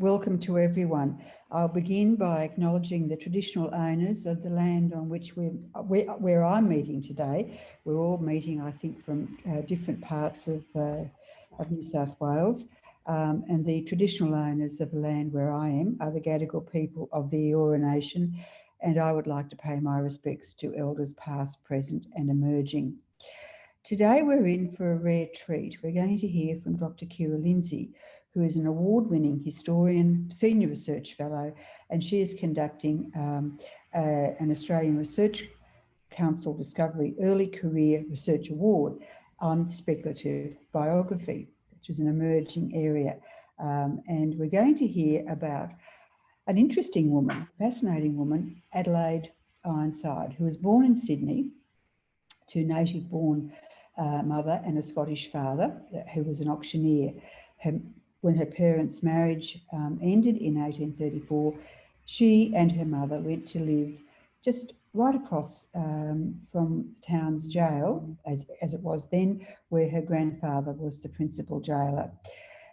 welcome to everyone. I'll begin by acknowledging the traditional owners of the land on which where I'm meeting today. We're all meeting, I think, from different parts of New South Wales. And the traditional owners of the land where I am are the Gadigal people of the Eora Nation, and I would like to pay my respects to elders past, present and emerging. Today we're in for a rare treat. We're going to hear from Dr. Kiera Lindsey, who is an award-winning historian, senior research fellow, and she is conducting an Australian Research Council Discovery Early Career Research Award on speculative biography, which is an emerging area. And we're going to hear about an interesting woman, fascinating woman, Adelaide Ironside, who was born in Sydney to native-born mother and a Scottish father who was an auctioneer. When her parents' marriage ended in 1834, she and her mother went to live just right across from the town's jail, as it was then, where her grandfather was the principal jailer.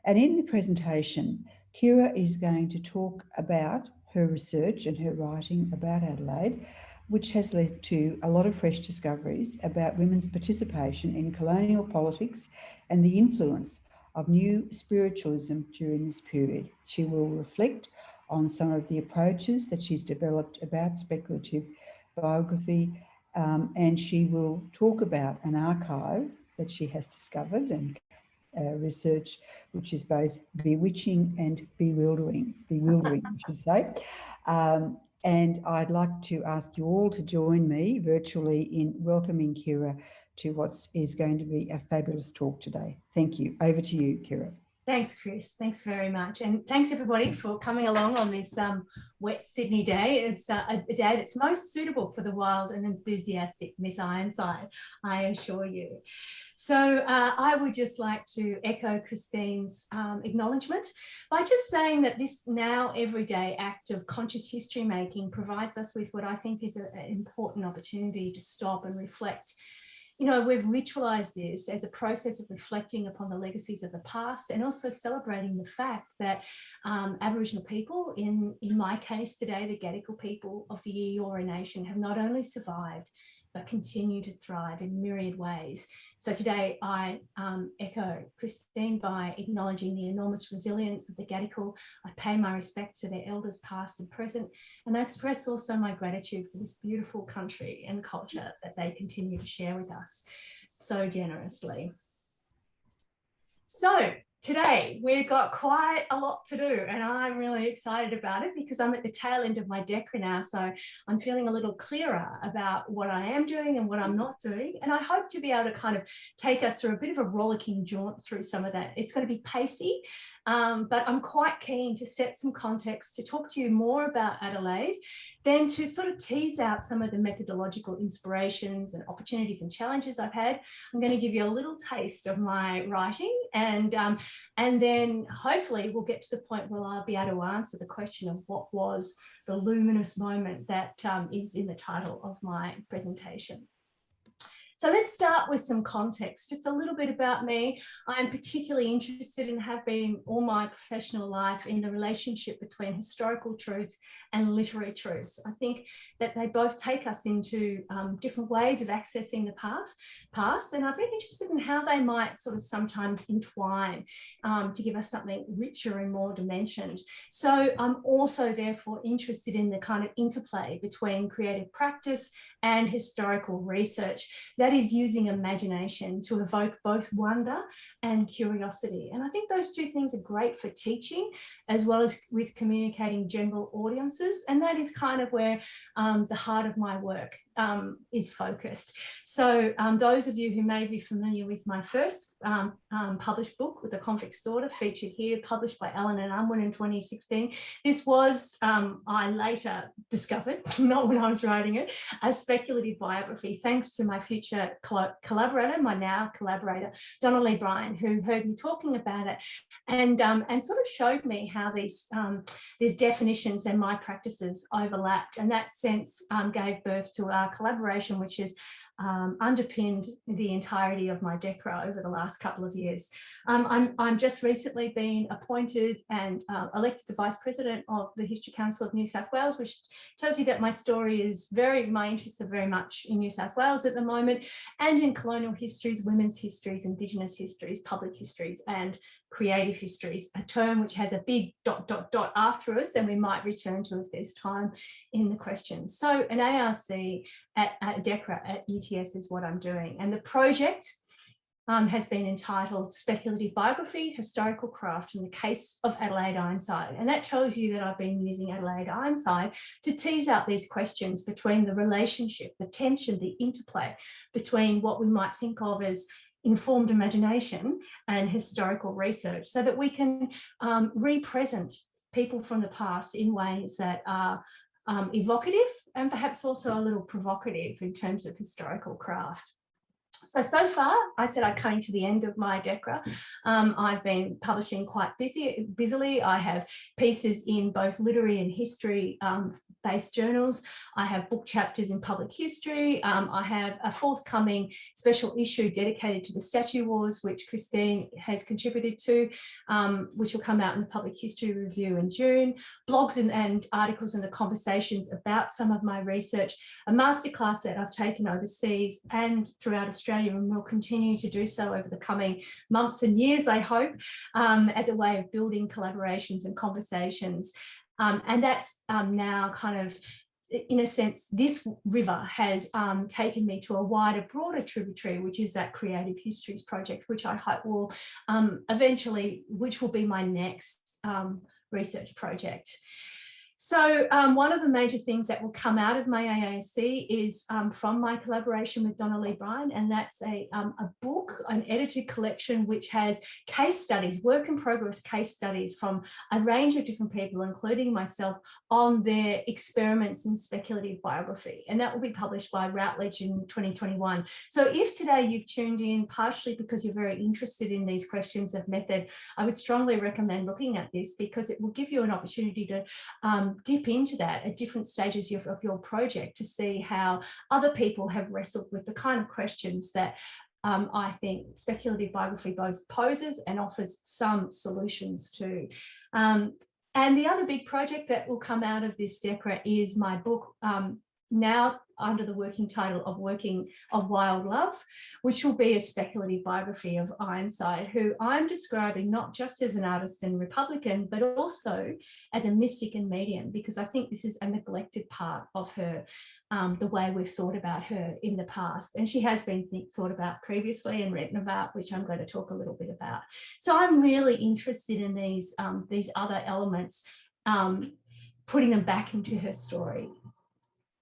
And in the presentation, Kiera is going to talk about her research and her writing about Adelaide, which has led to a lot of fresh discoveries about women's participation in colonial politics and the influence of new spiritualism during this period. She will reflect on some of the approaches that she's developed about speculative biography, and she will talk about an archive that she has discovered and research, which is both bewitching and bewildering, I should say. And I'd like to ask you all to join me virtually in welcoming Kiera to what is going to be a fabulous talk today. Thank you. Over to you, Kiera. Thanks, Chris. Thanks very much. And thanks, everybody, for coming along on this wet Sydney day. It's a day that's most suitable for the wild and enthusiastic Miss Ironside, I assure you. So I would just like to echo Christine's acknowledgement by just saying that this now everyday act of conscious history making provides us with what I think is an important opportunity to stop and reflect. You know, we've ritualized this as a process of reflecting upon the legacies of the past and also celebrating the fact that Aboriginal people, in my case today, the Gadigal people of the Eora Nation, have not only survived, but continue to thrive in myriad ways. So today I echo Christine by acknowledging the enormous resilience of the Gadigal. I pay my respect to their elders past and present, and I express also my gratitude for this beautiful country and culture that they continue to share with us so generously. So today we've got quite a lot to do, and I'm really excited about it because I'm at the tail end of my DECRA now, so I'm feeling a little clearer about what I am doing and what I'm not doing, and I hope to be able to kind of take us through a bit of a rollicking jaunt through some of that. It's going to be pacey, but I'm quite keen to set some context, to talk to you more about Adelaide, then to sort of tease out some of the methodological inspirations and opportunities and challenges I've had. I'm going to give you a little taste of my writing, and then hopefully we'll get to the point where I'll be able to answer the question of what was the luminous moment that is in the title of my presentation. So let's start with some context, just a little bit about me. I'm particularly interested and have been all my professional life in the relationship between historical truths and literary truths. I think that they both take us into different ways of accessing the past, and I've been interested in how they might sort of sometimes entwine to give us something richer and more dimensioned. So I'm also therefore interested in the kind of interplay between creative practice and historical research that is using imagination to evoke both wonder and curiosity. And I think those two things are great for teaching as well as with communicating general audiences. And that is kind of where the heart of my work is focused. So those of you who may be familiar with my first published book, With the Convict's Daughter, featured here, published by Allen Unwin in 2016. This was, I later discovered, not when I was writing it, a speculative biography, thanks to my future collaborator, my now collaborator, Donnelly Bryan, who heard me talking about it and sort of showed me how these definitions and my practices overlapped. And that sense gave birth to our collaboration, which is underpinned the entirety of my DECRA over the last couple of years. I'm just recently been appointed and elected the Vice President of the History Council of New South Wales, which tells you that my story is my interests are very much in New South Wales at the moment, and in colonial histories, women's histories, Indigenous histories, public histories, and creative histories, a term which has a big ... afterwards, and we might return to if there's time in the questions. So an ARC at DECRA at UTS is what I'm doing. And the project has been entitled Speculative Biography, Historical Craft in the Case of Adelaide Ironside. And that tells you that I've been using Adelaide Ironside to tease out these questions between the relationship, the tension, the interplay between what we might think of as informed imagination and historical research, so that we can represent people from the past in ways that are evocative and perhaps also a little provocative in terms of historical craft. So far, I said I'm coming to the end of my DECRA. I've been publishing quite busily. I have pieces in both literary and history based journals. I have book chapters in public history. I have a forthcoming special issue dedicated to the Statue Wars, which Christine has contributed to, which will come out in the Public History Review in June. Blogs and articles and the conversations about some of my research, a masterclass that I've taken overseas and throughout Australia, and will continue to do so over the coming months and years, I hope, as a way of building collaborations and conversations. And that's now kind of, in a sense, this river has taken me to a wider, broader tributary, which is that Creative Histories project, which I hope will eventually, which will be my next research project. So one of the major things that will come out of my AAC is from my collaboration with Donna Lee Bryan, and that's a book, an edited collection which has case studies, work in progress case studies from a range of different people, including myself, on their experiments in speculative biography. And that will be published by Routledge in 2021. So if today you've tuned in partially because you're very interested in these questions of method, I would strongly recommend looking at this, because it will give you an opportunity to dip into that at different stages of your project to see how other people have wrestled with the kind of questions that I think speculative biography both poses and offers some solutions to. And the other big project that will come out of this DECRA is my book, now under the working title of Wild Love, which will be a speculative biography of Ironside, who I'm describing not just as an artist and Republican, but also as a mystic and medium, because I think this is a neglected part of her, the way we've thought about her in the past. And she has been thought about previously and written about, which I'm going to talk a little bit about. So I'm really interested in these other elements, putting them back into her story.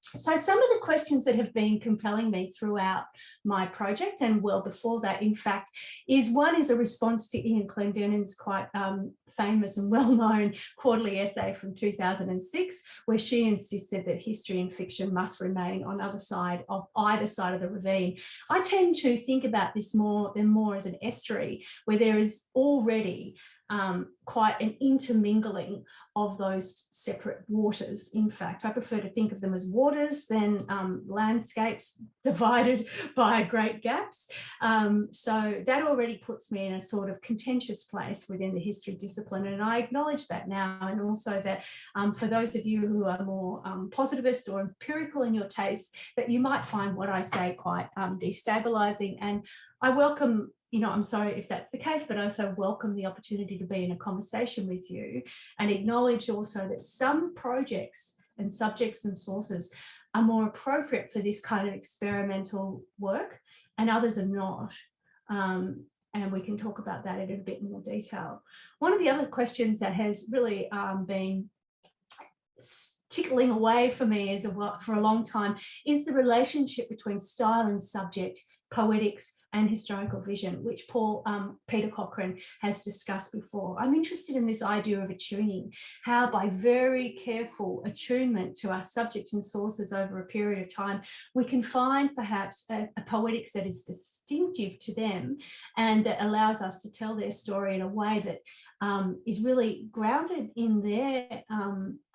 So some of the questions that have been compelling me throughout my project, and well before that, in fact, one is a response to Ian Clendenin's quite famous and well-known quarterly essay from 2006, where she insisted that history and fiction must remain on either side of the ravine. I tend to think about this more as an estuary, where there is already quite an intermingling of those separate waters. In fact, I prefer to think of them as waters than landscapes divided by great gaps. So that already puts me in a sort of contentious place within the history discipline, and I acknowledge that now. And also that for those of you who are more positivist or empirical in your taste, that you might find what I say quite destabilizing. And I welcome, I'm sorry if that's the case, but I also welcome the opportunity to be in a conversation with you, and acknowledge also that some projects and subjects and sources are more appropriate for this kind of experimental work and others are not. And we can talk about that in a bit more detail. One of the other questions that has really been tickling away for me for a long time is the relationship between style and subject, poetics and historical vision, which Peter Cochrane has discussed before. I'm interested in this idea of attuning, how by very careful attunement to our subjects and sources over a period of time, we can find perhaps a poetics that is distinctive to them and that allows us to tell their story in a way that is really grounded in their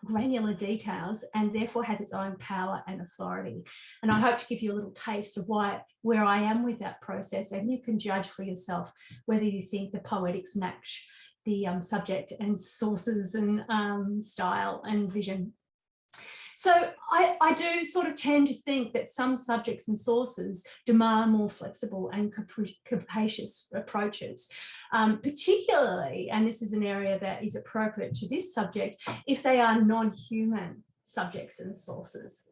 granular details and therefore has its own power and authority. And I hope to give you a little taste of where I am with that process, and you can judge for yourself whether you think the poetics match the subject and sources and style and vision. So I do sort of tend to think that some subjects and sources demand more flexible and capacious approaches, particularly, and this is an area that is appropriate to this subject, if they are non-human subjects and sources.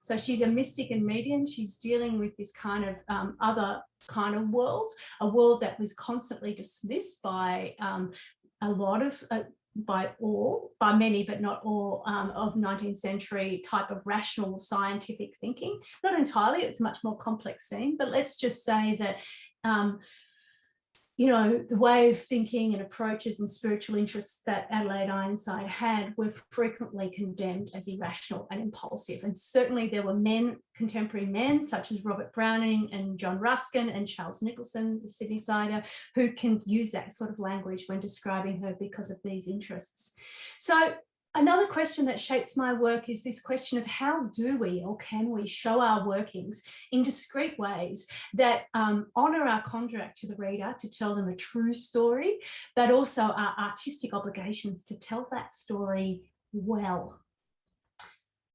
So she's a mystic and medium. She's dealing with this kind of other kind of world, a world that was constantly dismissed by a lot of by many, but not all, of 19th century type of rational scientific thinking. Not entirely, it's a much more complex thing, but let's just say that, you know, the way of thinking and approaches and spiritual interests that Adelaide Ironside had were frequently condemned as irrational and impulsive. And certainly there were contemporary men such as Robert Browning and John Ruskin and Charles Nicholson, the Sydney-sider, who can use that sort of language when describing her because of these interests. So another question that shapes my work is this question of how do we or can we show our workings in discrete ways that honour our contract to the reader to tell them a true story, but also our artistic obligations to tell that story well.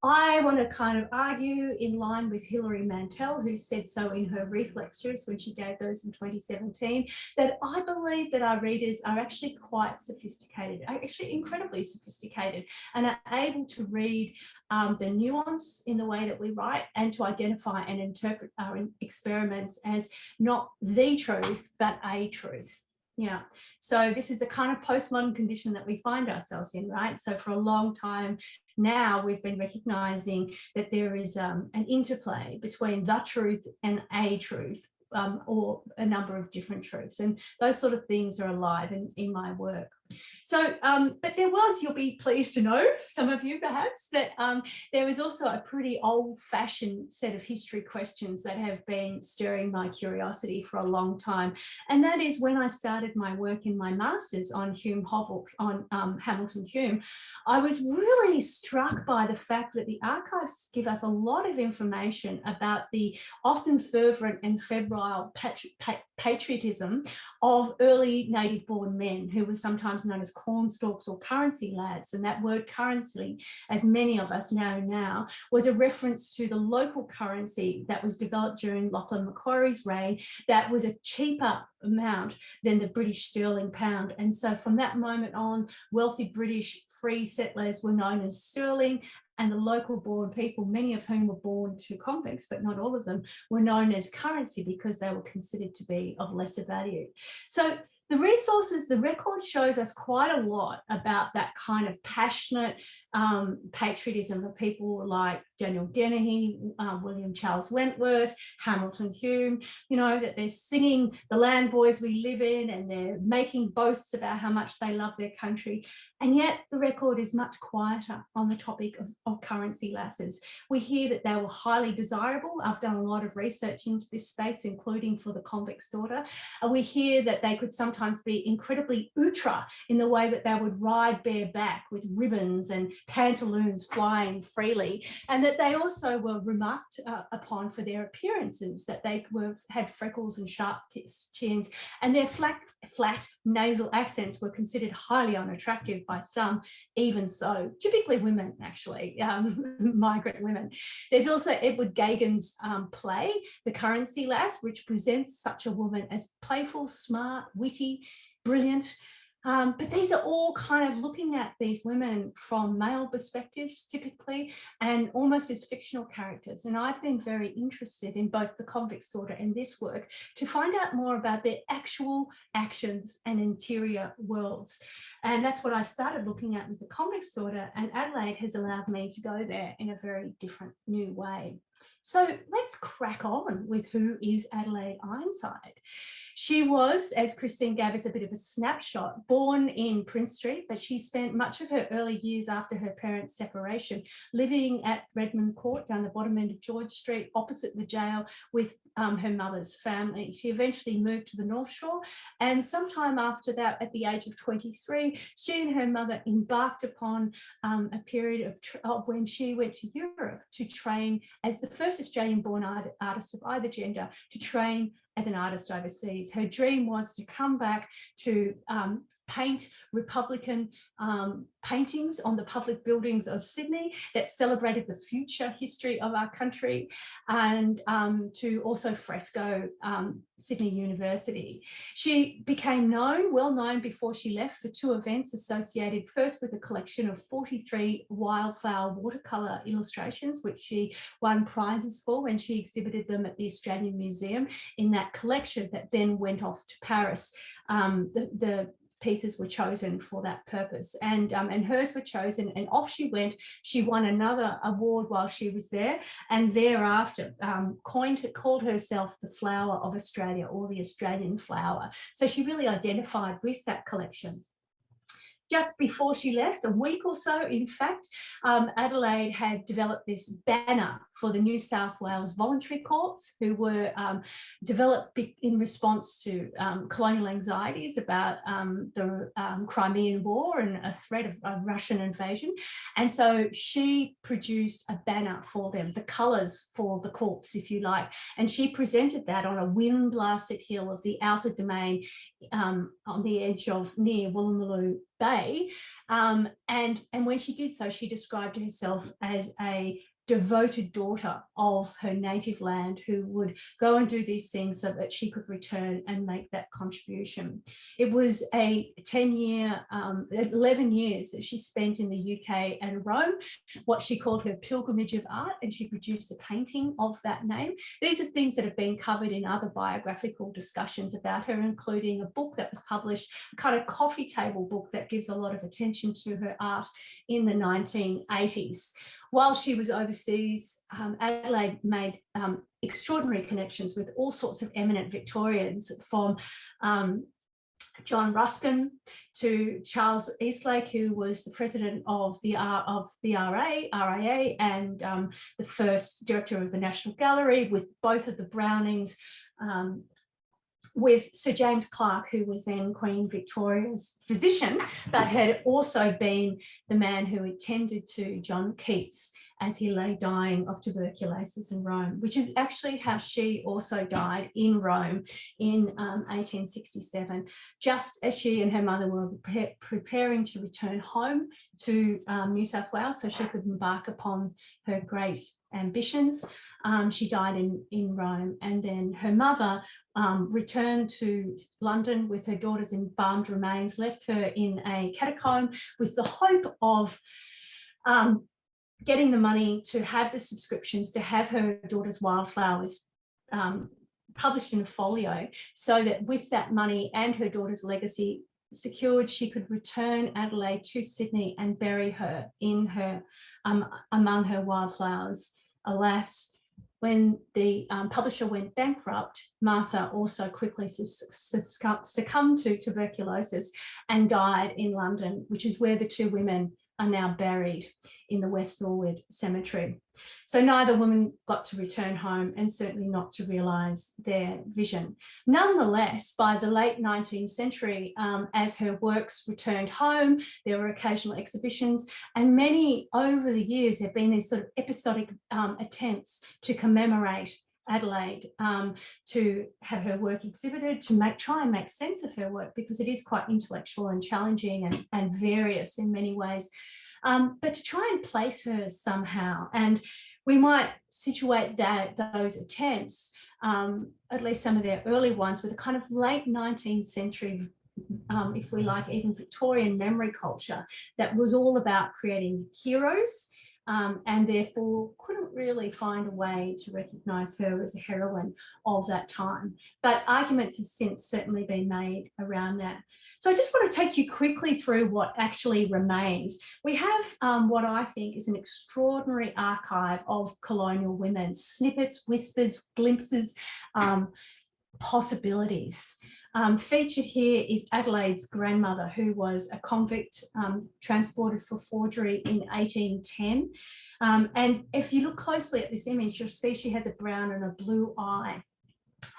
I want to kind of argue in line with Hilary Mantel, who said so in her Wreath lectures when she gave those in 2017, that I believe that our readers are actually quite sophisticated, actually incredibly sophisticated, and are able to read the nuance in the way that we write and to identify and interpret our experiments as not the truth, but a truth. Yeah, so this is the kind of postmodern condition that we find ourselves in, right? So for a long time now, we've been recognizing that there is an interplay between the truth and a truth, or a number of different truths. And those sort of things are alive in my work. So, but there was, you'll be pleased to know, some of you perhaps, that there was also a pretty old-fashioned set of history questions that have been stirring my curiosity for a long time. And that is when I started my work in my master's on Hamilton Hume, I was really struck by the fact that the archives give us a lot of information about the often fervent and febrile patriotism of early native-born men who were sometimes known as cornstalks or currency lads. And that word currency, as many of us know now, was a reference to the local currency that was developed during Lachlan Macquarie's reign that was a cheaper amount than the British sterling pound. And so from that moment on, wealthy British free settlers were known as sterling, and the local born people, many of whom were born to convicts, but not all of them, were known as currency because they were considered to be of lesser value. So the resources, the record shows us quite a lot about that kind of passionate patriotism of people like Daniel Dennehy, William Charles Wentworth, Hamilton Hume, you know, that they're singing the land boys we live in and they're making boasts about how much they love their country. And yet the record is much quieter on the topic of currency lasses. We hear that they were highly desirable. I've done a lot of research into this space, including for the Convict's Daughter. And we hear that they could sometimes be incredibly outre in the way that they would ride bareback with ribbons and pantaloons flying freely, and that they also were remarked upon for their appearances, that they had freckles and sharp chins, and their flat nasal accents were considered highly unattractive by some, even so, typically women, actually, migrant women. There's also Edward Gagan's play, The Currency Lass, which presents such a woman as playful, smart, witty, brilliant. But these are all kind of looking at these women from male perspectives, typically, and almost as fictional characters. And I've been very interested in both The Convict's Daughter and this work to find out more about their actual actions and interior worlds. And that's what I started looking at with The Convict's Daughter, and Adelaide has allowed me to go there in a very different new way. So let's crack on with who is Adelaide Ironside. She was, as Christine gave us a bit of a snapshot, born in Prince Street, but she spent much of her early years after her parents' separation living at Redmond Court down the bottom end of George Street, opposite the jail, with her mother's family. She eventually moved to the North Shore, and sometime after that, at the age of 23, she and her mother embarked upon a period of when she went to Europe to train as the first Australian-born artist of either gender to train as an artist overseas. Her dream was to come back to paint Republican paintings on the public buildings of Sydney that celebrated the future history of our country, and to also fresco Sydney University. She became well known before she left for two events associated first with a collection of 43 wildflower watercolour illustrations, which she won prizes for when she exhibited them at the Australian Museum in that collection that then went off to Paris. The pieces were chosen for that purpose, and hers were chosen, and off she went. She won another award while she was there, and thereafter called herself the Flower of Australia, or the Australian Flower. So she really identified with that collection. Just before she left, a week or so, in fact, Adelaide had developed this banner for the New South Wales Voluntary Corps, who were developed in response to colonial anxieties about the Crimean War and a threat of a Russian invasion. And so she produced a banner for them, the colours for the corps, if you like. And she presented that on a wind-blasted hill of the Outer Domain on the edge of near Woolloomooloo Bay, and when she did so, she described herself as a devoted daughter of her native land who would go and do these things so that she could return and make that contribution. It was a 11 years that she spent in the UK and Rome, what she called her pilgrimage of art, and she produced a painting of that name. These are things that have been covered in other biographical discussions about her, including a book that was published, a kind of coffee table book that gives a lot of attention to her art in the 1980s. While she was overseas, Adelaide made extraordinary connections with all sorts of eminent Victorians, from John Ruskin to Charles Eastlake, who was the president of the RIA, and the first director of the National Gallery, with both of the Brownings, with Sir James Clark, who was then Queen Victoria's physician, but had also been the man who attended to John Keats as he lay dying of tuberculosis in Rome, which is actually how she also died in Rome in 1867, just as she and her mother were preparing to return home to New South Wales so she could embark upon her great ambitions. She died in Rome, and then her mother returned to London with her daughter's embalmed remains, left her in a catacomb with the hope of getting the money to have the subscriptions, to have her daughter's wildflowers published in a folio, so that with that money and her daughter's legacy secured, she could return Adelaide to Sydney and bury her in her among her wildflowers. Alas, when the publisher went bankrupt, Martha also quickly succumbed to tuberculosis and died in London, which is where the two women are now buried in the West Norwood Cemetery. So neither woman got to return home, and certainly not to realise their vision. Nonetheless, by the late 19th century, as her works returned home, there were occasional exhibitions, and many over the years have been these sort of episodic attempts to commemorate Adelaide, to have her work exhibited, to try and make sense of her work, because it is quite intellectual and challenging and various in many ways, but to try and place her somehow. And we might situate those attempts, at least some of their early ones, with a kind of late 19th century, if we like, even Victorian memory culture that was all about creating heroes, and therefore couldn't really find a way to recognise her as a heroine of that time. But arguments have since certainly been made around that. So I just want to take you quickly through what actually remains. We have what I think is an extraordinary archive of colonial women, snippets, whispers, glimpses, possibilities. Featured here is Adelaide's grandmother, who was a convict transported for forgery in 1810. And if you look closely at this image, you'll see she has a brown and a blue eye.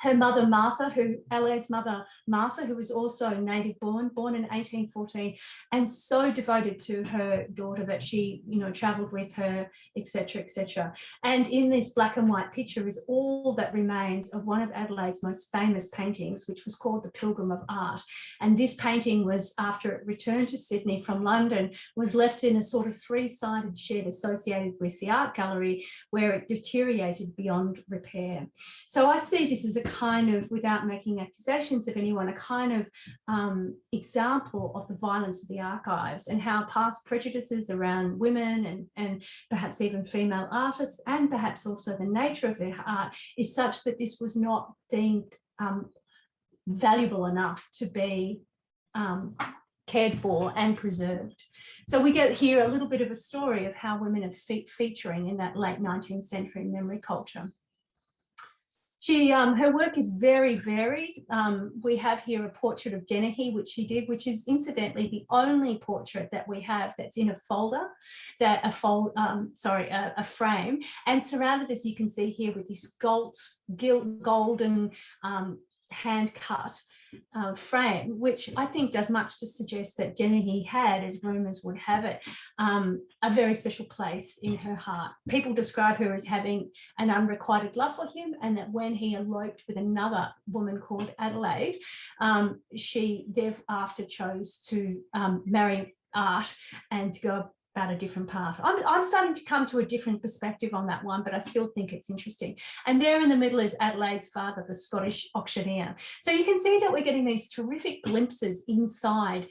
her mother Martha, Adelaide's mother Martha, who was also native born in 1814, and so devoted to her daughter that she, travelled with her, etc., etc. And in this black and white picture is all that remains of one of Adelaide's most famous paintings, which was called The Pilgrim of Art. And this painting was, after it returned to Sydney from London, was left in a sort of three-sided shed associated with the art gallery, where it deteriorated beyond repair. So I see this as a kind of, without making accusations of anyone, a kind of example of the violence of the archives and how past prejudices around women and perhaps even female artists, and perhaps also the nature of their art, is such that this was not deemed valuable enough to be cared for and preserved. So we get here a little bit of a story of how women are featuring in that late 19th century memory culture. Her work is very varied. We have here a portrait of Dennehy, which she did, which is incidentally the only portrait that we have that's in a folder, a frame, and surrounded, as you can see here, with this golden hand cut frame, which I think does much to suggest that Dennehy had, as rumours would have it, a very special place in her heart. People describe her as having an unrequited love for him, and that when he eloped with another woman called Adelaide, she thereafter chose to marry art and to go about a different path. I'm starting to come to a different perspective on that one, but I still think it's interesting. And there in the middle is Adelaide's father, the Scottish auctioneer. So you can see that we're getting these terrific glimpses inside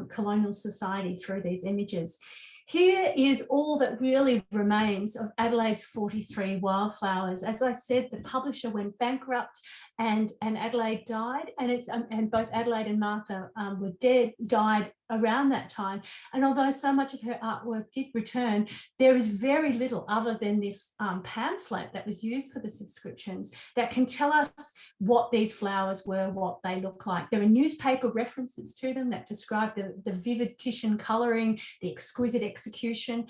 colonial society through these images. Here is all that really remains of Adelaide's 43 wildflowers. As I said, the publisher went bankrupt and Adelaide died, and both Adelaide and Martha died around that time. And although so much of her artwork did return, there is very little other than this pamphlet that was used for the subscriptions that can tell us what these flowers were, what they look like. There are newspaper references to them that describe the vivid Titian colouring, the exquisite execution.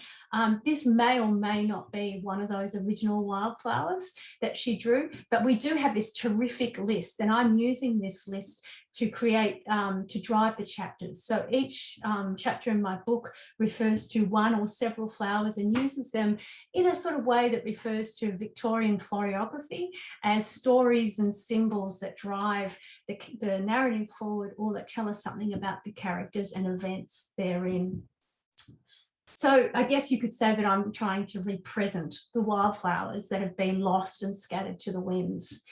This may or may not be one of those original wildflowers that she drew, but we do have this terrific list, and I'm using this list to create, to drive the chapters. So each chapter in my book refers to one or several flowers and uses them in a sort of way that refers to Victorian floriography as stories and symbols that drive the narrative forward, or that tell us something about the characters and events therein. So I guess you could say that I'm trying to represent the wildflowers that have been lost and scattered to the winds.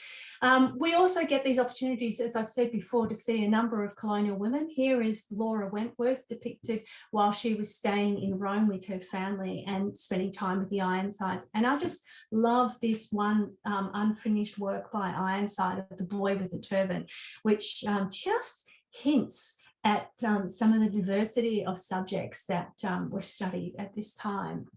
We also get these opportunities, as I've said before, to see a number of colonial women. Here is Laura Wentworth depicted while she was staying in Rome with her family and spending time with the Ironsides. And I just love this one unfinished work by Ironside of the boy with the turban, which just hints at some of the diversity of subjects that were studied at this time.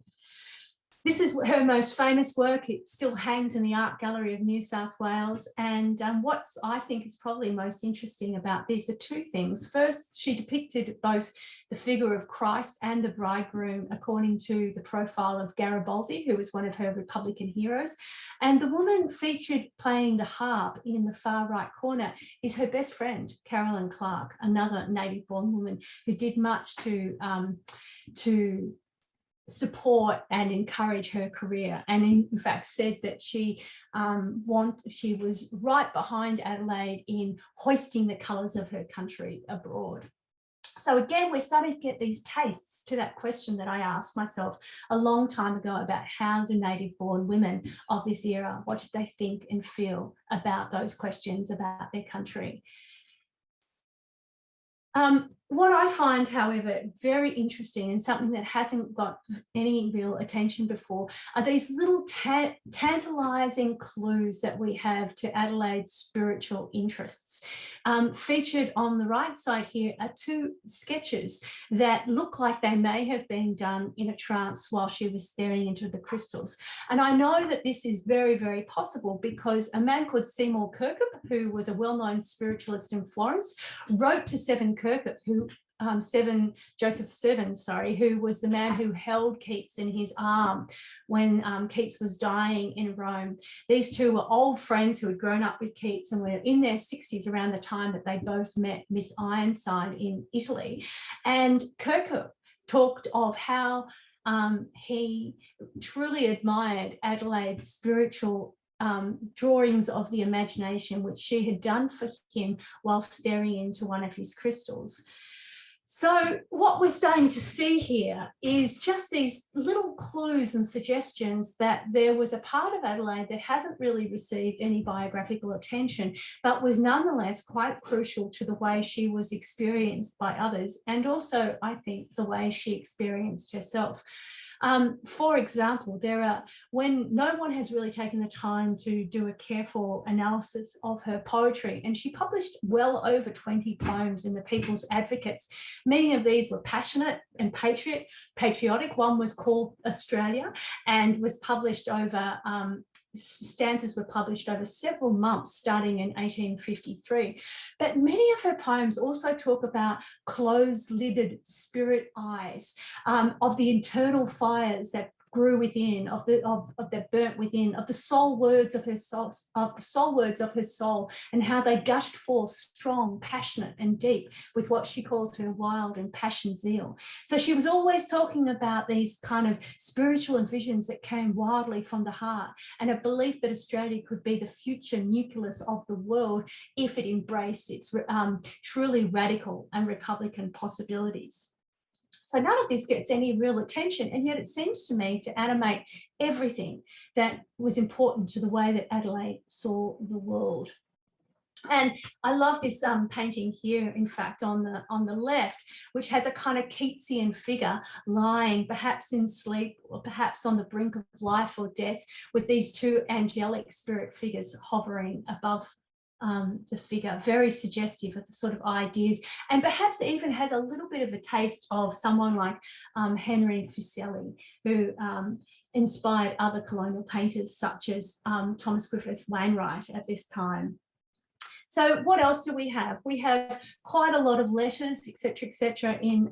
This is her most famous work. It still hangs in the Art Gallery of New South Wales. And what's I think is probably most interesting about this are two things. First, she depicted both the figure of Christ and the bridegroom according to the profile of Garibaldi, who was one of her Republican heroes. And the woman featured playing the harp in the far right corner is her best friend, Carolyn Clark, another native-born woman who did much to support and encourage her career, and in fact said that she was right behind Adelaide in hoisting the colours of her country abroad. So again, we're starting to get these tastes to that question that I asked myself a long time ago about how do native-born women of this era, what did they think and feel about those questions about their country? What I find, however, very interesting and something that hasn't got any real attention before are these little tantalising clues that we have to Adelaide's spiritual interests. Featured on the right side here are two sketches that look like they may have been done in a trance while she was staring into the crystals. And I know that this is very, very possible because a man called Seymour Kirkup, who was a well-known spiritualist in Florence, wrote to Seven Kirkup, who Joseph Seven, who was the man who held Keats in his arm when Keats was dying in Rome. These two were old friends who had grown up with Keats and were in their 60s around the time that they both met Miss Ironside in Italy. And Kirkup talked of how he truly admired Adelaide's spiritual drawings of the imagination, which she had done for him while staring into one of his crystals. So what we're starting to see here is just these little clues and suggestions that there was a part of Adelaide that hasn't really received any biographical attention, but was nonetheless quite crucial to the way she was experienced by others, and also, I think, the way she experienced herself. For example, when no one has really taken the time to do a careful analysis of her poetry, and she published well over 20 poems in the People's Advocates. Many of these were passionate and patriotic. One was called Australia and was published over stanzas were published over several months starting in 1853. But many of her poems also talk about closed-lidded spirit eyes, of the internal fires that grew within, that burnt within, of the soul words of her soul, and how they gushed forth strong, passionate, and deep with what she called her wild and passion zeal. So she was always talking about these kind of spiritual visions that came wildly from the heart, and a belief that Australia could be the future nucleus of the world if it embraced its truly radical and republican possibilities. So none of this gets any real attention, and yet it seems to me to animate everything that was important to the way that Adelaide saw the world. And I love this painting here, in fact, on the left, which has a kind of Keatsian figure lying perhaps in sleep or perhaps on the brink of life or death, with these two angelic spirit figures hovering above the figure, very suggestive of the sort of ideas, and perhaps even has a little bit of a taste of someone like Henry Fuseli, who inspired other colonial painters such as Thomas Griffith Wainwright at this time. So what else do we have? We have quite a lot of letters, etc., in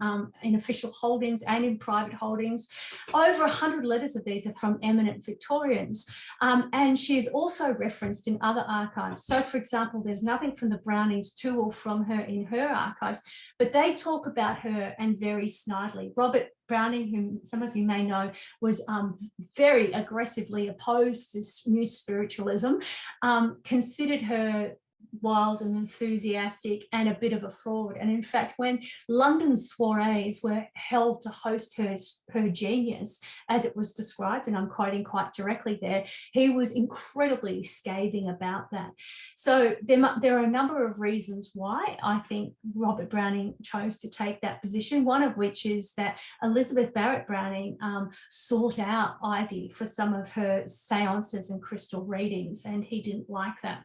official holdings and in private holdings. Over 100 letters of these are from eminent Victorians. And she is also referenced in other archives. So, for example, there's nothing from the Brownings to or from her in her archives, but they talk about her and very snidely. Robert Browning, whom some of you may know, was very aggressively opposed to new spiritualism, considered her wild and enthusiastic and a bit of a fraud. And in fact, when London soirees were held to host her genius, as it was described, and I'm quoting quite directly there, he was incredibly scathing about that. So there are a number of reasons why I think Robert Browning chose to take that position, one of which is that Elizabeth Barrett Browning sought out Izzy for some of her seances and crystal readings, and he didn't like that.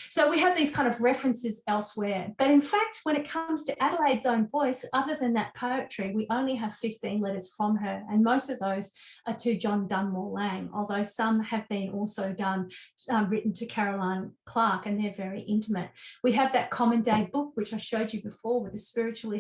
So we have these kind of references elsewhere. But in fact, when it comes to Adelaide's own voice, other than that poetry, we only have 15 letters from her. And most of those are to John Dunmore Lang, although some have been also written to Caroline Clark, and they're very intimate. We have that Common Day book, which I showed you before, with the spiritual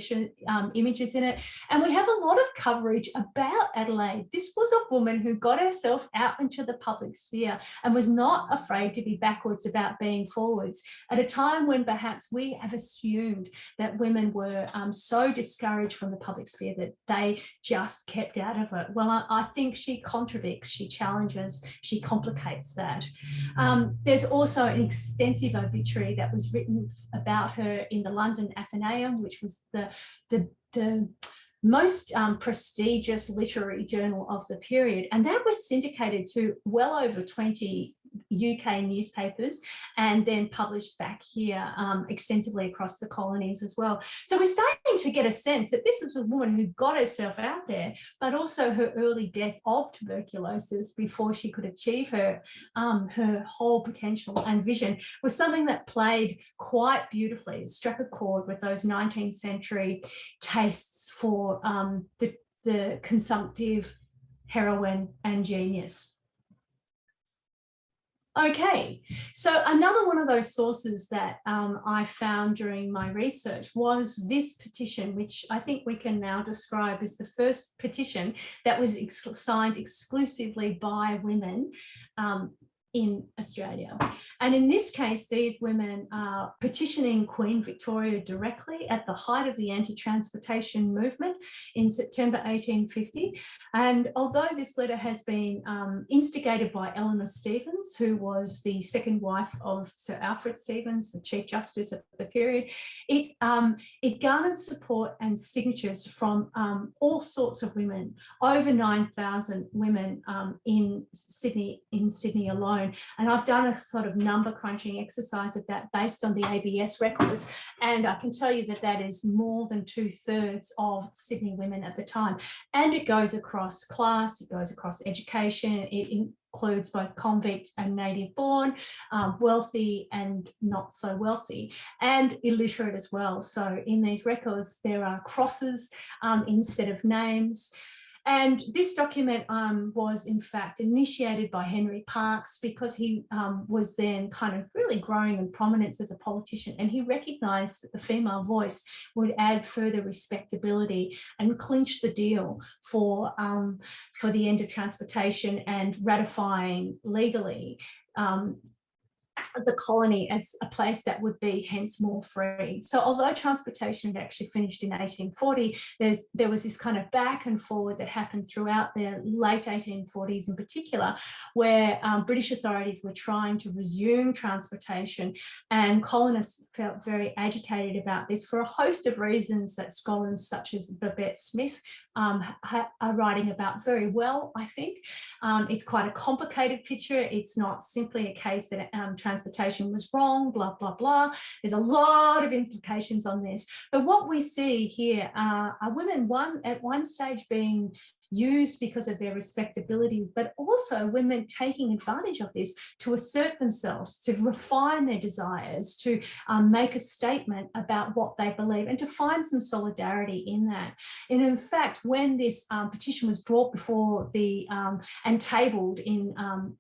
images in it. And we have a lot of coverage about Adelaide. This was a woman who got herself out into the public sphere and was not afraid to be backwards about being forwards at a time when perhaps we have assumed that women were so discouraged from the public sphere that they just kept out of it. Well, I think she contradicts, she challenges, she complicates that. There's also an extensive obituary that was written about her in the London Athenaeum, which was the most prestigious literary journal of the period, and that was syndicated to well over 20 UK newspapers and then published back here extensively across the colonies as well. So we're starting to get a sense that this is a woman who got herself out there, but also her early death of tuberculosis before she could achieve her whole potential and vision was something that played quite beautifully. It struck a chord with those 19th century tastes for the consumptive heroine and genius. Okay, so another one of those sources that I found during my research was this petition, which I think we can now describe as the first petition that was signed exclusively by women in Australia. And in this case, these women are petitioning Queen Victoria directly at the height of the anti-transportation movement in September 1850. And although this letter has been instigated by Eleanor Stevens, who was the second wife of Sir Alfred Stevens, the Chief Justice of the period, it garnered support and signatures from all sorts of women, over 9,000 women in Sydney alone. And I've done a sort of number crunching exercise of that based on the ABS records. And I can tell you that that is more than 2/3 of Sydney women at the time. And it goes across class, it goes across education, it includes both convict and native born, wealthy and not so wealthy, and illiterate as well. So in these records, there are crosses instead of names. And this document was in fact initiated by Henry Parkes because he was then kind of really growing in prominence as a politician, and he recognised that the female voice would add further respectability and clinch the deal for the end of transportation and ratifying legally the colony as a place that would be hence more free. So although transportation had actually finished in 1840, there was this kind of back and forward that happened throughout the late 1840s in particular, where British authorities were trying to resume transportation, and colonists felt very agitated about this for a host of reasons that scholars such as Babette Smith are writing about very well, I think. It's quite a complicated picture. It's not simply a case that transportation was wrong, blah, blah, blah. There's a lot of implications on this. But what we see here are women, at one stage being used because of their respectability, but also women taking advantage of this to assert themselves, to refine their desires, to make a statement about what they believe, and to find some solidarity in that. And in fact, when this petition was brought before the and tabled in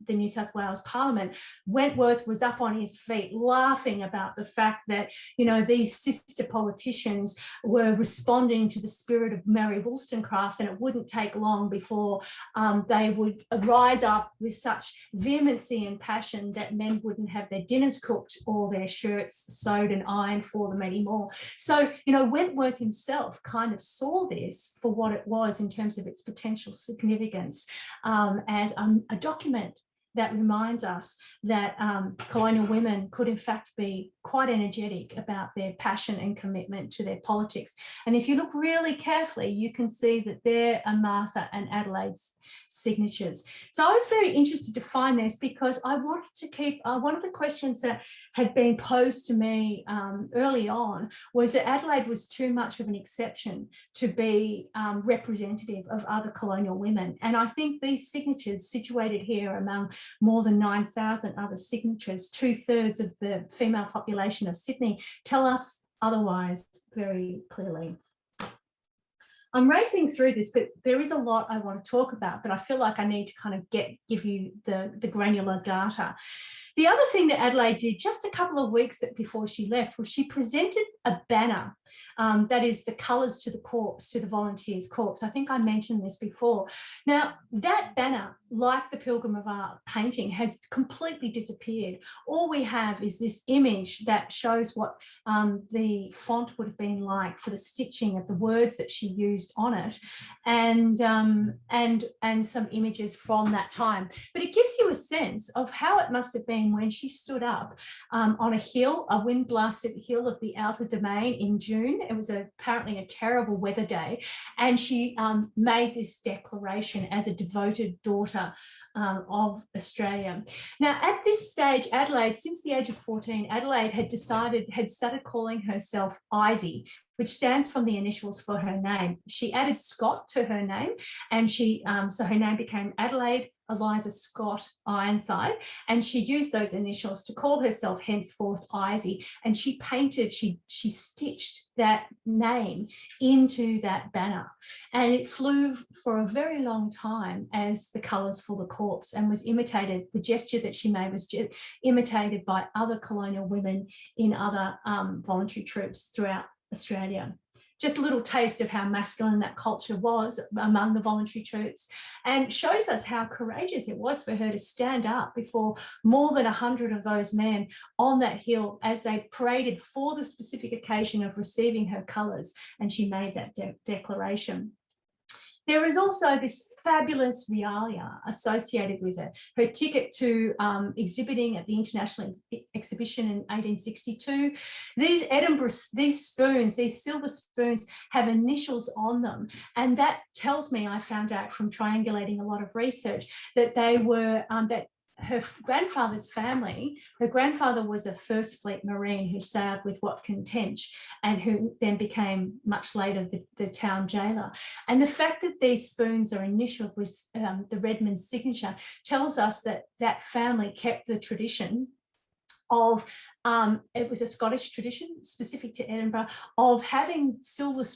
the New South Wales Parliament, Wentworth was up on his feet laughing about the fact that, you know, these sister politicians were responding to the spirit of Mary Wollstonecraft, and it wouldn't take long before they would rise up with such vehemency and passion that men wouldn't have their dinners cooked or their shirts sewed and ironed for them anymore. So, you know, Wentworth himself kind of saw this for what it was in terms of its potential significance as a document that reminds us that colonial women could in fact be quite energetic about their passion and commitment to their politics. And if you look really carefully, you can see that there are Martha and Adelaide's signatures. So I was very interested to find this because I wanted to keep, one of the questions that had been posed to me early on was that Adelaide was too much of an exception to be representative of other colonial women. And I think these signatures situated here among more than 9,000 other signatures, 2/3 of the female population of Sydney, tell us otherwise very clearly. I'm racing through this, but there is a lot I want to talk about, but I feel like I need to kind of give you the granular data. The other thing that Adelaide did just a couple of weeks before she left was she presented a banner that is the colours to the corpse, to the volunteers' corpse. I think I mentioned this before. Now, that banner, like the Pilgrim of Art painting, has completely disappeared. All we have is this image that shows what the font would have been like for the stitching of the words that she used on it, and some images from that time. But it gives you a sense of how it must have been when she stood up on a hill, a wind-blasted hill of the Outer Domain in June. It was apparently a terrible weather day, and she made this declaration as a devoted daughter of Australia. Now, at this stage, Adelaide, since the age of 14, Adelaide had started calling herself Izzy, which stands from the initials for her name. She added Scott to her name, and so her name became Adelaide Eliza Scott Ironside, and she used those initials to call herself henceforth Izzy, and she painted, she stitched that name into that banner, and it flew for a very long time as the colours for the corpse, and was imitated. The gesture that she made was imitated by other colonial women in other voluntary troops throughout Australia. Just a little taste of how masculine that culture was among the voluntary troops, and shows us how courageous it was for her to stand up before more than 100 of those men on that hill as they paraded for the specific occasion of receiving her colours, and she made that declaration. There is also this fabulous regalia associated with it. Her ticket to exhibiting at the International Exhibition in 1862. These spoons, these silver spoons, have initials on them. And that tells me, I found out from triangulating a lot of research, that they were, that her grandfather's family, her grandfather was a First Fleet Marine who sailed with Watkin Tench, and who then became much later the town jailer. And the fact that these spoons are initialed with the Redmond signature tells us that that family kept the tradition of, it was a Scottish tradition specific to Edinburgh, of having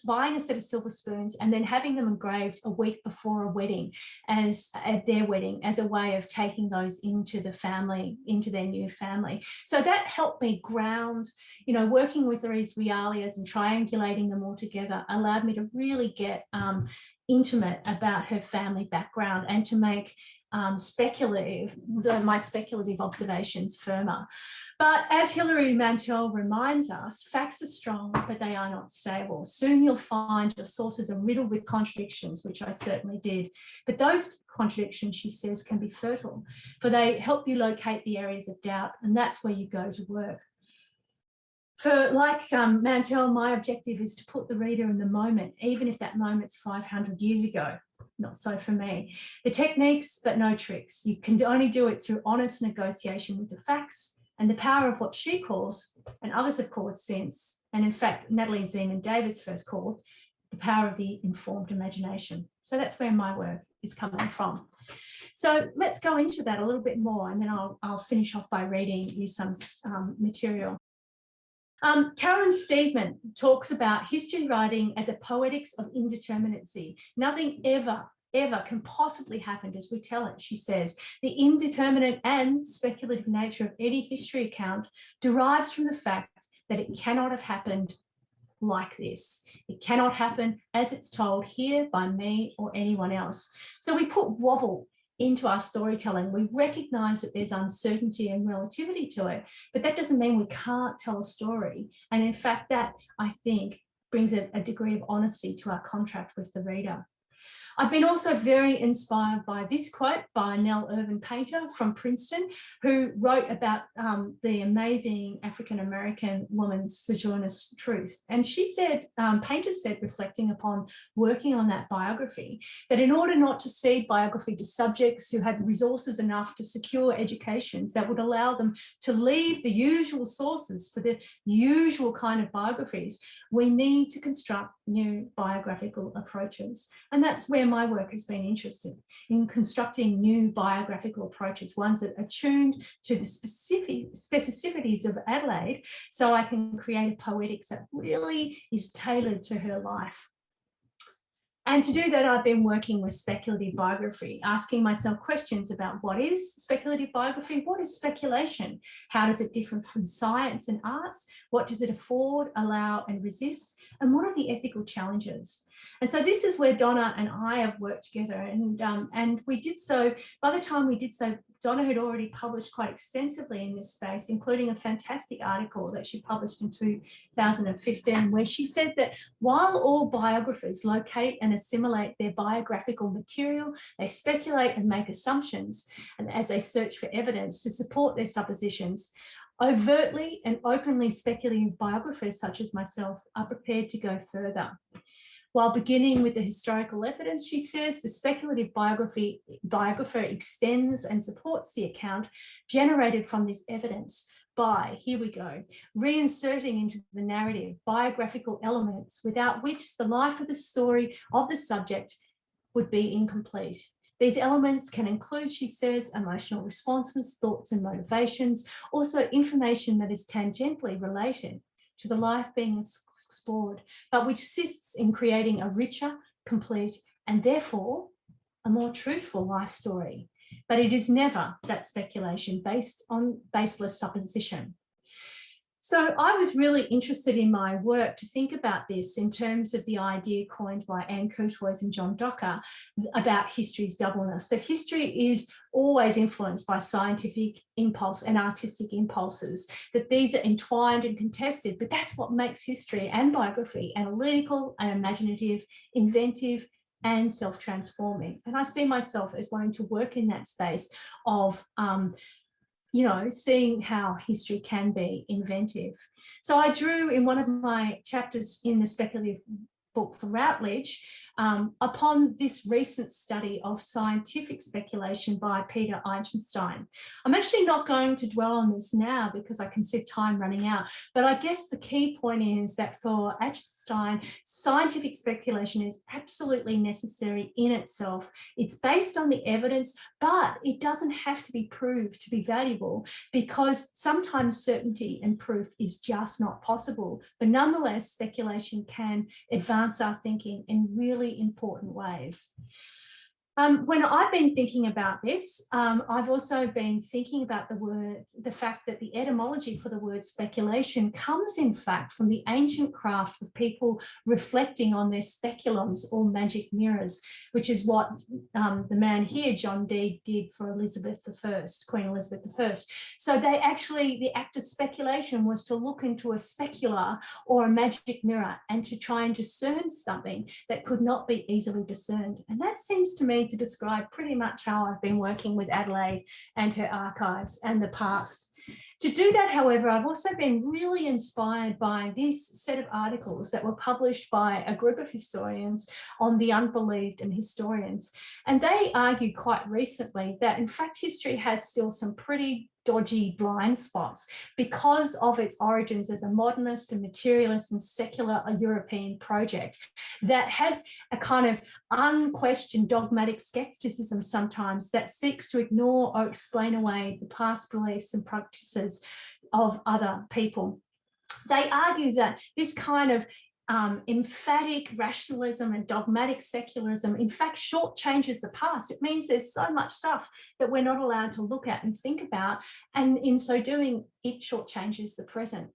buying a set of silver spoons and then having them engraved a week before a wedding, at their wedding, as a way of taking those into the family, into their new family. So that helped me ground, you know, working with these regalias and triangulating them all together allowed me to really get intimate about her family background, and to make my speculative observations firmer. But as Hilary Mantel reminds us, facts are strong, but they are not stable. Soon you'll find your sources are riddled with contradictions, which I certainly did. But those contradictions, she says, can be fertile, for they help you locate the areas of doubt, and that's where you go to work. For, like Mantel, my objective is to put the reader in the moment, even if that moment's 500 years ago. Not so for me. The techniques, but no tricks. You can only do it through honest negotiation with the facts and the power of what she calls, and others have called sense, and in fact, Natalie Zeman Davis first called, the power of the informed imagination. So that's where my work is coming from. So let's go into that a little bit more, and then I'll finish off by reading you some material. Carolyn Steedman talks about history writing as a poetics of indeterminacy. Nothing ever can possibly happen as we tell it, she says. The indeterminate and speculative nature of any history account derives from the fact that it cannot have happened like this. It cannot happen as it's told here by me or anyone else. So we put wobble into our storytelling. We recognise that there's uncertainty and relativity to it, but that doesn't mean we can't tell a story. And in fact, that, I think, brings a degree of honesty to our contract with the reader. I've been also very inspired by this quote by Nell Irvin Painter from Princeton, who wrote about the amazing African-American woman Sojourner Truth. And she said, Painter said, reflecting upon working on that biography, that in order not to cede biography to subjects who had resources enough to secure educations that would allow them to leave the usual sources for the usual kind of biographies, we need to construct new biographical approaches. And that's where my work has been interested, in constructing new biographical approaches, ones that are tuned to the specificities of Adelaide, so I can create a poetics that really is tailored to her life. And to do that, I've been working with speculative biography, asking myself questions about what is speculative biography, what is speculation, how does it differ from science and arts, what does it afford, allow and resist, and what are the ethical challenges? And so this is where Donna and I have worked together, and we did so, by the time we did so, Donna had already published quite extensively in this space, including a fantastic article that she published in 2015, where she said that while all biographers locate and assimilate their biographical material, they speculate and make assumptions, and as they search for evidence to support their suppositions, overtly and openly speculative biographers such as myself are prepared to go further. While beginning with the historical evidence, she says the speculative biographer extends and supports the account generated from this evidence by, here we go, reinserting into the narrative biographical elements without which the life of the story of the subject would be incomplete. These elements can include, she says, emotional responses, thoughts and motivations, also information that is tangentially related to the life being explored, but which assists in creating a richer, complete, and therefore a more truthful life story. But it is never that speculation based on baseless supposition. So I was really interested in my work to think about this in terms of the idea coined by Anne Courtois and John Docker about history's doubleness, that history is always influenced by scientific impulse and artistic impulses, that these are entwined and contested, but that's what makes history and biography analytical and imaginative, inventive, and self-transforming. And I see myself as wanting to work in that space of seeing how history can be inventive. So I drew in one of my chapters in the speculative book for Routledge upon this recent study of scientific speculation by Peter Einstein. I'm actually not going to dwell on this now because I can see time running out, but I guess the key point is that for Einstein, scientific speculation is absolutely necessary in itself. It's based on the evidence, but it doesn't have to be proved to be valuable because sometimes certainty and proof is just not possible. But nonetheless, speculation can advance our thinking in really important ways. When I've been thinking about this, I've also been thinking about the fact that the etymology for the word speculation comes in fact from the ancient craft of people reflecting on their speculums or magic mirrors, which is what the man here, John Dee, did for Elizabeth I, Queen Elizabeth I. So they actually, the act of speculation was to look into a specular or a magic mirror and to try and discern something that could not be easily discerned. And that seems to me to describe pretty much how I've been working with Adelaide and her archives and the past. To do that, however, I've also been really inspired by this set of articles that were published by a group of historians on the unbelieved and historians. And they argued quite recently that in fact history has still some pretty dodgy blind spots because of its origins as a modernist and materialist and secular European project that has a kind of unquestioned dogmatic skepticism sometimes that seeks to ignore or explain away the past beliefs and practices of other people. They argue that this kind of emphatic rationalism and dogmatic secularism in fact shortchanges the past. It means there's so much stuff that we're not allowed to look at and think about, and in so doing it shortchanges the present.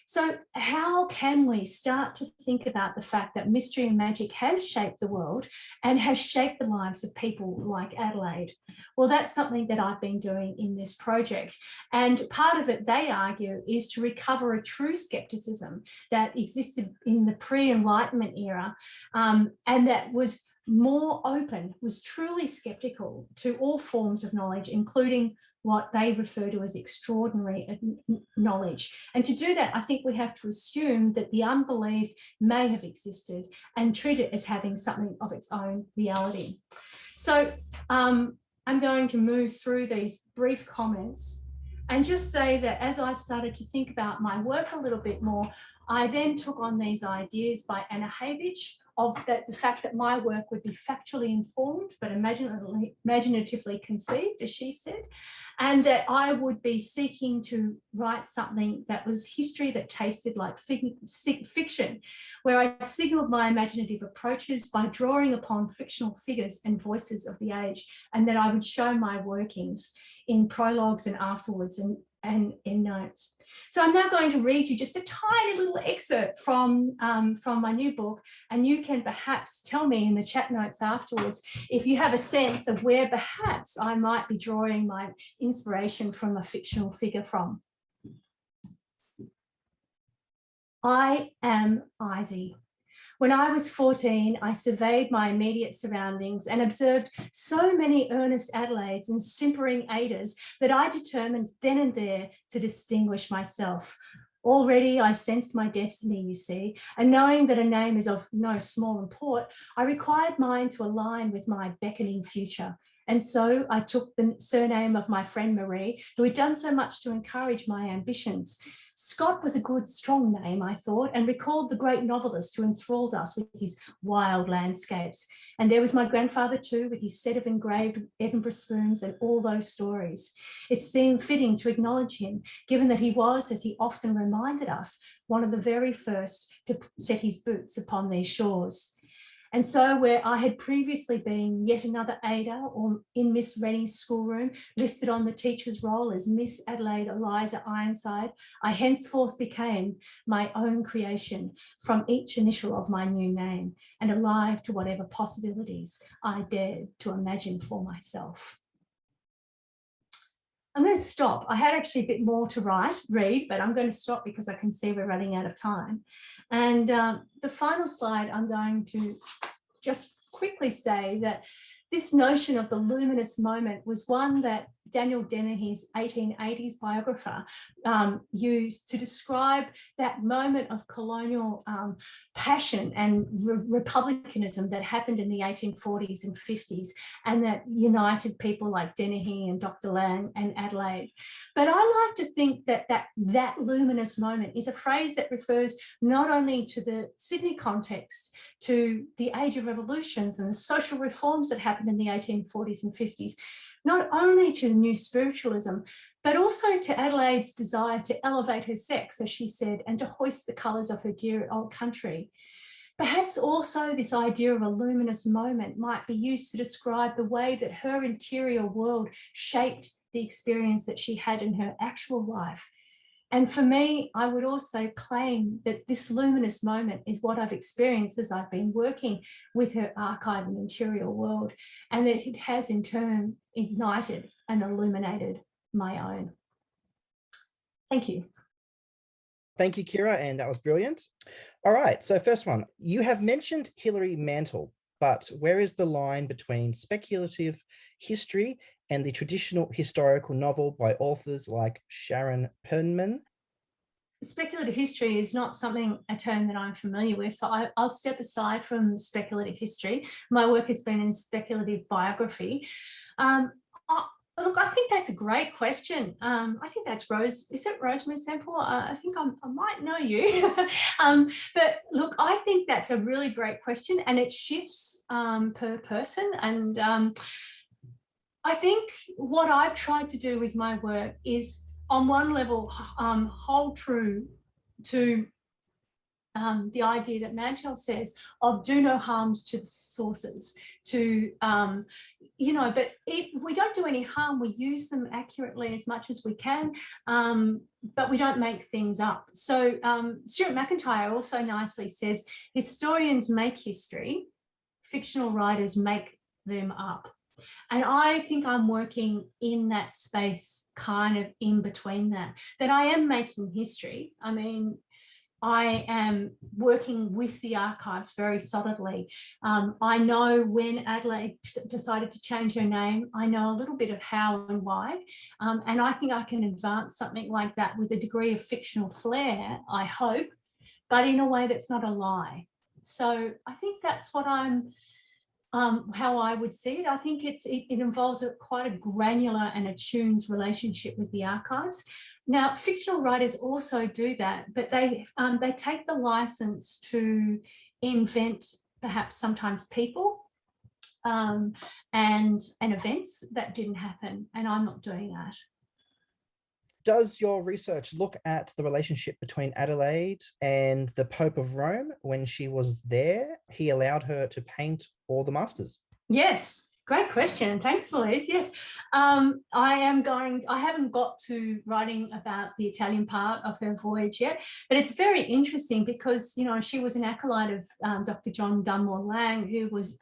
So how can we start to think about the fact that mystery and magic has shaped the world and has shaped the lives of people like Adelaide? Well, that's something that I've been doing in this project. And part of it, they argue, is to recover a true skepticism that existed in the pre-Enlightenment era and that was more open, was truly skeptical to all forms of knowledge, including what they refer to as extraordinary knowledge. And to do that, I think we have to assume that the unbelieved may have existed and treat it as having something of its own reality. So I'm going to move through these brief comments and just say that as I started to think about my work a little bit more, I then took on these ideas by Anna Havich of the fact that my work would be factually informed but imaginatively conceived, as she said, and that I would be seeking to write something that was history that tasted like fiction, where I signalled my imaginative approaches by drawing upon fictional figures and voices of the age, and that I would show my workings in prologues and afterwards and in notes. So I'm now going to read you just a tiny little excerpt from my new book, and you can perhaps tell me in the chat notes afterwards if you have a sense of where perhaps I might be drawing my inspiration from a fictional figure from. I am Izzy. When I was 14, I surveyed my immediate surroundings and observed so many earnest Adelaides and simpering Adas that I determined then and there to distinguish myself. Already I sensed my destiny, you see, and knowing that a name is of no small import, I required mine to align with my beckoning future. And so I took the surname of my friend Marie, who had done so much to encourage my ambitions. Scott was a good, strong name, I thought, and recalled the great novelist who enthralled us with his wild landscapes. And there was my grandfather too, with his set of engraved Edinburgh spoons and all those stories. It seemed fitting to acknowledge him, given that he was, as he often reminded us, one of the very first to set his boots upon these shores. And so where I had previously been yet another Ada or in Miss Rennie's schoolroom, listed on the teacher's roll as Miss Adelaide Ironside, I henceforth became my own creation from each initial of my new name and alive to whatever possibilities I dared to imagine for myself. I'm going to stop. I had actually a bit more to read, but I'm going to stop because I can see we're running out of time. And the final slide, I'm going to just quickly say that this notion of the luminous moment was one that Daniel Dennehy's 1880s biographer used to describe that moment of colonial passion and republicanism that happened in the 1840s and 50s, and that united people like Dennehy and Dr. Lang and Adelaide. But I like to think that that luminous moment is a phrase that refers not only to the Sydney context, to the age of revolutions and the social reforms that happened in the 1840s and 50s, not only to the new spiritualism, but also to Adelaide's desire to elevate her sex, as she said, and to hoist the colours of her dear old country. Perhaps also this idea of a luminous moment might be used to describe the way that her interior world shaped the experience that she had in her actual life. And for me, I would also claim that this luminous moment is what I've experienced as I've been working with her archive and interior world, and that it has in turn ignited and illuminated my own. Thank you. Thank you, Kiera, and that was brilliant. All right, so first one, you have mentioned Hilary Mantel, but where is the line between speculative history and the traditional historical novel by authors like Sharon Perlman? Speculative history is not a term that I'm familiar with, so I'll step aside from speculative history. My work has been in speculative biography. Look, I think that's a great question. I think that's is that Rosemary Semple? I think I might know you. But look, I think that's a really great question, and it shifts per person. And I think what I've tried to do with my work is, on one level, hold true to the idea that Mantel says of do no harms to the sources, but we don't do any harm, we use them accurately as much as we can, but we don't make things up. So Stuart McIntyre also nicely says, historians make history, fictional writers make them up. And I think I'm working in that space, kind of in between that I am making history. I mean, I am working with the archives very solidly. I know when Adelaide decided to change her name, I know a little bit of how and why. And I think I can advance something like that with a degree of fictional flair, I hope, but in a way that's not a lie. So I think that's what how I would see it. I think it involves quite a granular and attuned relationship with the archives. Now, fictional writers also do that, but they take the license to invent perhaps sometimes people and events that didn't happen, and I'm not doing that. Does your research look at the relationship between Adelaide and the Pope of Rome when she was there? He allowed her to paint all the masters. Yes, great question. Thanks, Louise. Yes, I haven't got to writing about the Italian part of her voyage yet, but it's very interesting because, she was an acolyte of Dr. John Dunmore Lang, who was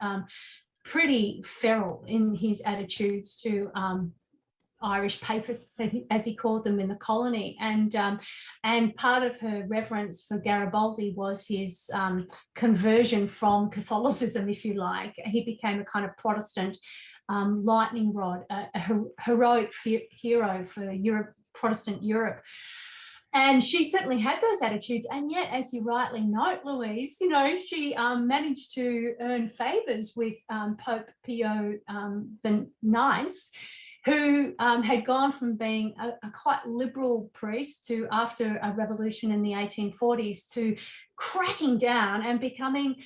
pretty feral in his attitudes to Irish papists, as he called them in the colony, and part of her reverence for Garibaldi was his conversion from Catholicism, if you like. He became a kind of Protestant lightning rod, a heroic hero for Protestant Europe. And she certainly had those attitudes. And yet, as you rightly note, Louise, she managed to earn favours with Pope Pio the Ninth, who had gone from being a quite liberal priest to, after a revolution in the 1840s, to cracking down and becoming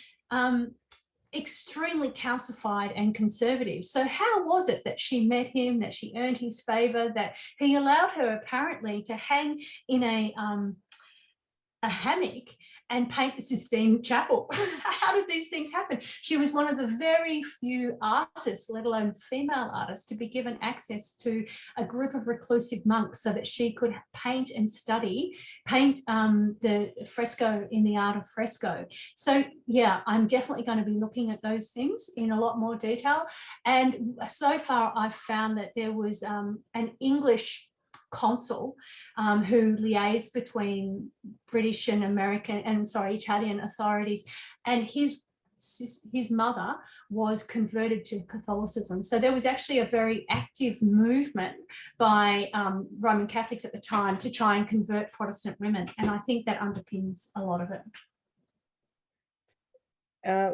extremely calcified and conservative. So how was it that she met him, that she earned his favour, that he allowed her apparently to hang in a hammock and paint the Sistine Chapel? How did these things happen? She was one of the very few artists, let alone female artists, to be given access to a group of reclusive monks so that she could paint and paint the fresco in the art of fresco. So yeah, I'm definitely going to be looking at those things in a lot more detail. And so far I've found that there was an English consul who liaised between British and Italian authorities, and his mother was converted to Catholicism. So there was actually a very active movement by Roman Catholics at the time to try and convert Protestant women, and I think that underpins a lot of it.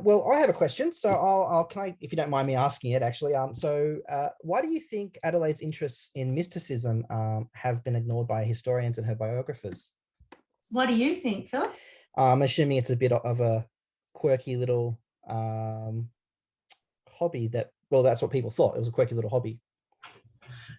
Well, I have a question, so if you don't mind me asking it, actually. Why do you think Adelaide's interests in mysticism have been ignored by historians and her biographers? What do you think, Philip? I'm assuming it's a bit of a quirky little hobby that's what people thought. It was a quirky little hobby.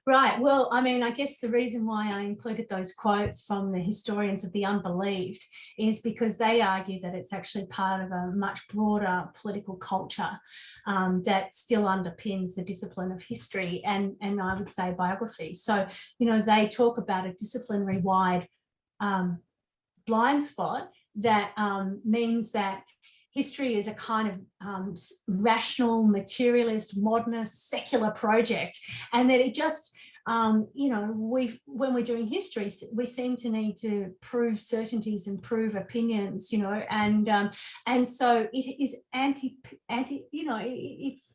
Right. Well, I mean, I guess the reason why I included those quotes from the historians of the unbelieved is because they argue that it's actually part of a much broader political culture that still underpins the discipline of history and I would say biography. So, they talk about a disciplinary-wide blind spot that means that history is a kind of rational, materialist, modernist, secular project, and that it just, when we're doing history, we seem to need to prove certainties and prove opinions, and so it is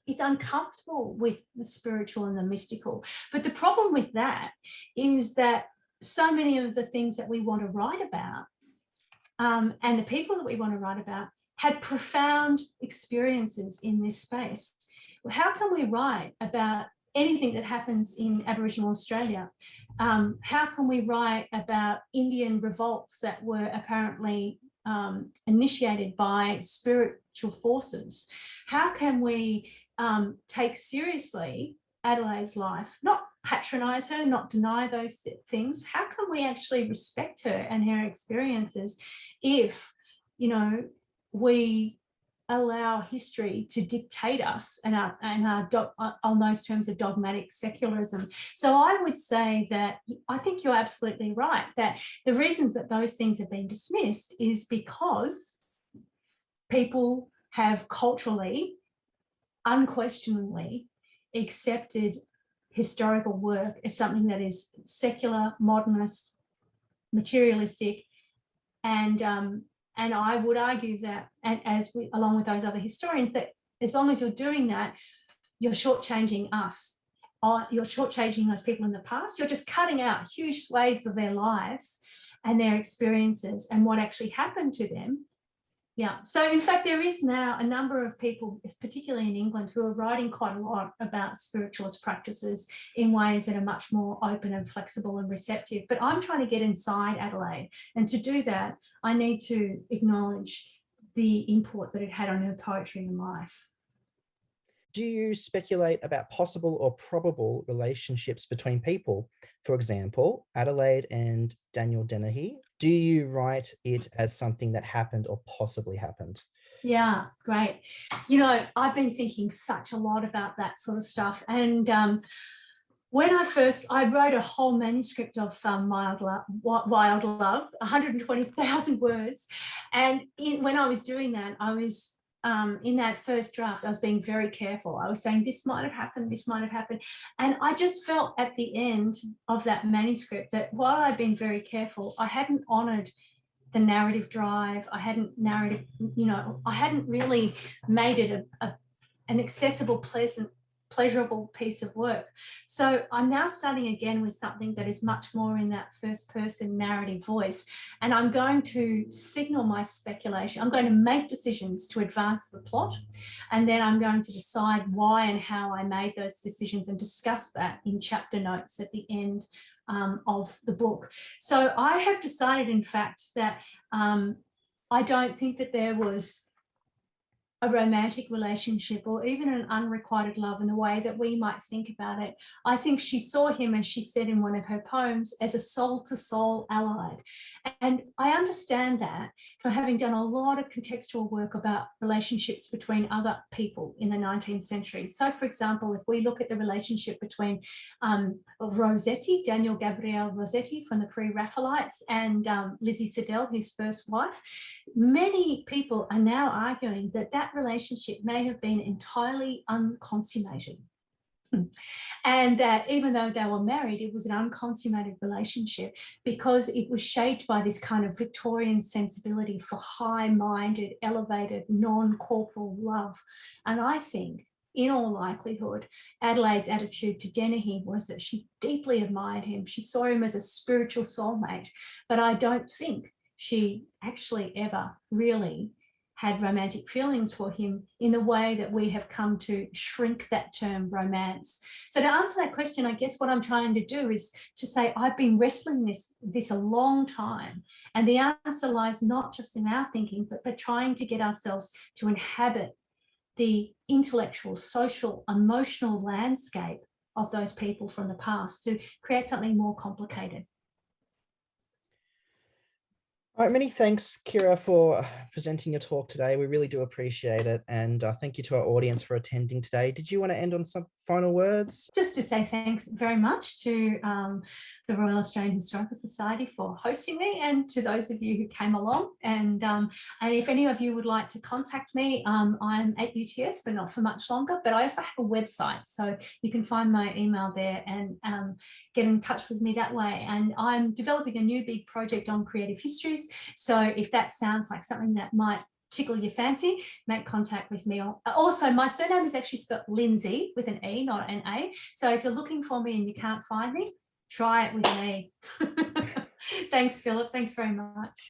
it's uncomfortable with the spiritual and the mystical. But the problem with that is that so many of the things that we want to write about and the people that we want to write about had profound experiences in this space. How can we write about anything that happens in Aboriginal Australia? How can we write about Indian revolts that were apparently initiated by spiritual forces? How can we take seriously Adelaide's life, not patronise her, not deny those things? How can we actually respect her and her experiences if, we allow history to dictate us and on those terms of dogmatic secularism? So I would say that I think you're absolutely right, that the reasons that those things have been dismissed is because people have culturally, unquestionably accepted historical work as something that is secular, modernist, materialistic, and I would argue that, and along with those other historians, that as long as you're doing that, you're shortchanging us. You're shortchanging those people in the past. You're just cutting out huge swathes of their lives and their experiences and what actually happened to them. Yeah. So in fact, there is now a number of people, particularly in England, who are writing quite a lot about spiritualist practices in ways that are much more open and flexible and receptive. But I'm trying to get inside Adelaide. And to do that, I need to acknowledge the import that it had on her poetry and life. Do you speculate about possible or probable relationships between people? For example, Adelaide and Daniel Dennehy. Do you write it as something that happened or possibly happened? Yeah, great. I've been thinking such a lot about that sort of stuff. And when I wrote a whole manuscript of Wild Love, 120,000 words. And when I was doing that, I was in that first draft, I was being very careful. I was saying, this might have happened, this might have happened. And I just felt at the end of that manuscript that while I'd been very careful, I hadn't honoured the narrative drive. I hadn't I hadn't really made it an accessible, pleasant pleasurable piece of work. So I'm now starting again with something that is much more in that first person narrative voice. And I'm going to signal my speculation. I'm going to make decisions to advance the plot. And then I'm going to decide why and how I made those decisions and discuss that in chapter notes at the end of the book. So I have decided, in fact, that I don't think that there was a romantic relationship or even an unrequited love in the way that we might think about it. I think she saw him, as she said in one of her poems, as a soul-to-soul allied. And I understand that from having done a lot of contextual work about relationships between other people in the 19th century. So, for example, if we look at the relationship between Rossetti, Daniel Gabriel Rossetti from the Pre-Raphaelites, and Lizzie Siddell, his first wife, many people are now arguing that that relationship may have been entirely unconsummated. And that even though they were married, it was an unconsummated relationship because it was shaped by this kind of Victorian sensibility for high-minded, elevated, non-corporal love. And I think, in all likelihood, Adelaide's attitude to Dennehy was that she deeply admired him. She saw him as a spiritual soulmate, but I don't think she actually ever really had romantic feelings for him in the way that we have come to shrink that term romance. So to answer that question, I guess what I'm trying to do is to say I've been wrestling this a long time, and the answer lies not just in our thinking, but trying to get ourselves to inhabit the intellectual, social, emotional landscape of those people from the past to create something more complicated. All right, many thanks, Kiera, for presenting your talk today. We really do appreciate it. And thank you to our audience for attending today. Did you want to end on some final words? Just to say thanks very much to the Royal Australian Historical Society for hosting me, and to those of you who came along. And if any of you would like to contact me, I'm at UTS, but not for much longer. But I also have a website, so you can find my email there and get in touch with me that way. And I'm developing a new big project on creative histories. So if that sounds like something that might tickle your fancy, make contact with me. Also, my surname is actually spelled Lindsey with an E, not an A. So if you're looking for me and you can't find me, try it with an E. Thanks, Philip. Thanks very much.